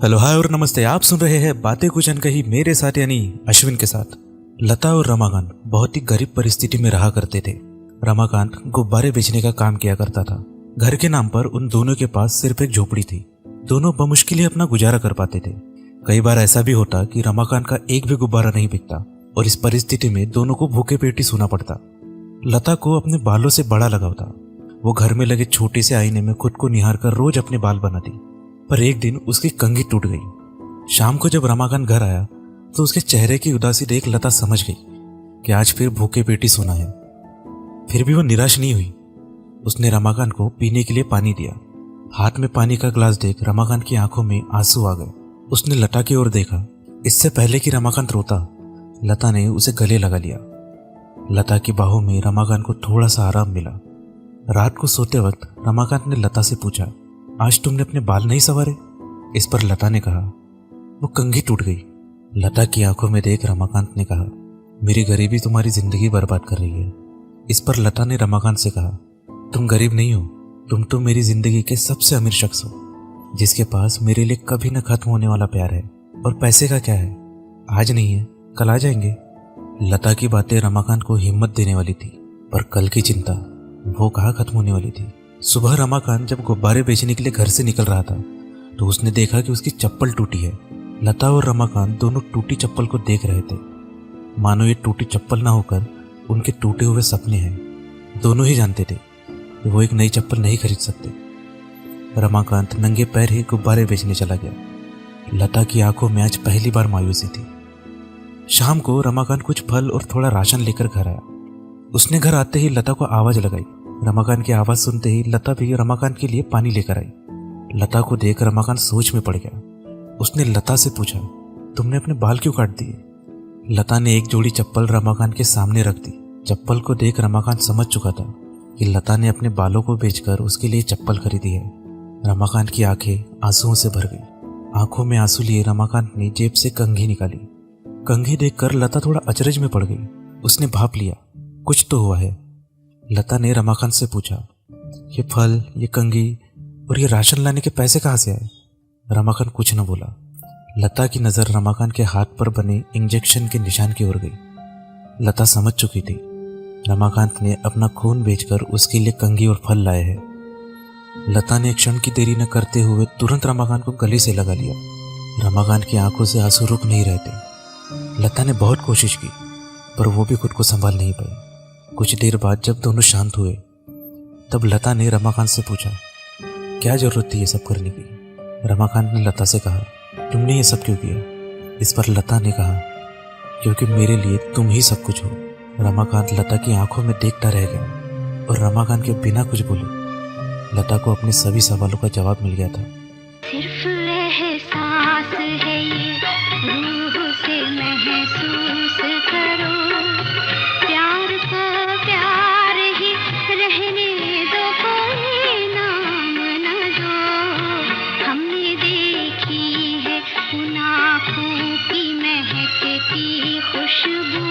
Hello hi और नमस्ते। आप सुन रहे हैं बातें कुछ अनकही मेरे साथ यानी अश्विन के साथ। लता और रमाकांत बहुत ही गरीब परिस्थिति में रहा करते थे। रमाकांत गुब्बारे बेचने का काम किया करता था। घर के नाम पर उन दोनों के पास सिर्फ एक झोपड़ी थी। दोनों बमुश्किल ही अपना गुजारा कर पाते थे। कई बार ऐसा भी होता कि रमाकांत का एक भी गुब्बारा नहीं बिकता और इस परिस्थिति में दोनों को भूखे पेट ही सोना पड़ता। लता को अपने बालों से बड़ा लगाव था। वो घर में लगे छोटे से आईने में खुद को निहार कर रोज अपने बाल बनाती। पर एक दिन उसकी कंघी टूट गई। शाम को जब रमाकांत घर आया तो उसके चेहरे की उदासी देख लता समझ गई कि आज फिर भूखे पेट ही सोना है। फिर भी वो निराश नहीं हुई। उसने रमाकांत को पीने के लिए पानी दिया। हाथ में पानी का ग्लास देख रमाकांत की आंखों में आंसू आ गए। उसने लता की ओर देखा। इससे पहले कि रमाकांत रोता, लता ने उसे गले लगा लिया। लता की बाहों में रमाकांत को थोड़ा सा आराम मिला। रात को सोते वक्त रमाकांत ने लता से पूछा, आज तुमने अपने बाल नहीं संवारे? इस पर लता ने कहा, वो कंघी टूट गई। लता की आंखों में देख रमाकांत ने कहा, मेरी गरीबी तुम्हारी जिंदगी बर्बाद कर रही है। इस पर लता ने रमाकांत से कहा, तुम गरीब नहीं हो, तुम तो मेरी जिंदगी के सबसे अमीर शख्स हो, जिसके पास मेरे लिए कभी न खत्म होने वाला प्यार है। और पैसे का क्या है, आज नहीं है कल आ जाएंगे। लता की बातें रमाकांत को हिम्मत देने वाली थी, पर कल की चिंता वो कहाँ खत्म होने वाली थी। सुबह रमाकांत जब गुब्बारे बेचने के लिए घर से निकल रहा था तो उसने देखा कि उसकी चप्पल टूटी है। लता और रमाकांत दोनों टूटी चप्पल को देख रहे थे, मानो ये टूटी चप्पल ना होकर उनके टूटे हुए सपने हैं। दोनों ही जानते थे कि वो एक नई चप्पल नहीं खरीद सकते। रमाकांत नंगे पैर ही गुब्बारे बेचने चला गया। लता की आंखों में आज पहली बार मायूसी थी। शाम को रमाकांत कुछ फल और थोड़ा राशन लेकर घर आया। उसने घर आते ही लता को आवाज लगाई। रमाकांत की आवाज सुनते ही लता भी रमाकांत के लिए पानी लेकर आई। लता को देख रमाकांत सोच में पड़ गया। उसने लता से पूछा, तुमने अपने बाल क्यों काट दिए? लता ने एक जोड़ी चप्पल रमाकांत के सामने रख दी। चप्पल को देख रमाकांत समझ चुका था कि लता ने अपने बालों को बेचकर उसके लिए चप्पल खरीदी है। रमाकांत की आंखें आंसुओं से भर गई। आंखों में आंसू लिए रमाकांत ने जेब से कंघी निकाली। कंघी देखकर लता थोड़ा अचरज में पड़ गई। उसने भाप लिया, कुछ तो हुआ है। लता ने रमाकांत से पूछा, ये फल, ये कंघी और ये राशन लाने के पैसे कहाँ से आए? रमाकांत कुछ न बोला। लता की नजर रमाकांत के हाथ पर बने इंजेक्शन के निशान की ओर गई। लता समझ चुकी थी रमाकांत ने अपना खून बेचकर उसके लिए कंघी और फल लाए हैं। लता ने एक क्षण की देरी न करते हुए तुरंत रमाकांत को गले से लगा लिया। रमाकांत की आंखों से आंसू रुक नहीं रहे थे। लता ने बहुत कोशिश की पर वो भी खुद को संभाल नहीं पाई। कुछ देर बाद जब दोनों शांत हुए तब लता ने रमाकांत से पूछा, क्या जरूरत थी ये सब करने की? रमाकांत ने लता से कहा, तुमने ये सब क्यों किया? इस पर लता ने कहा, क्योंकि मेरे लिए तुम ही सब कुछ हो। रमाकांत लता की आंखों में देखता रह गया और रमाकांत के बिना कुछ बोले लता को अपने सभी सवालों का जवाब मिल गया था। सिर्फ एहसास है ये, रूह से महसूस करो, प्यार को प्यार ही रहने दो, कोई नाम न दो। हमने देखी है उन आँखों की महकती खुशबू,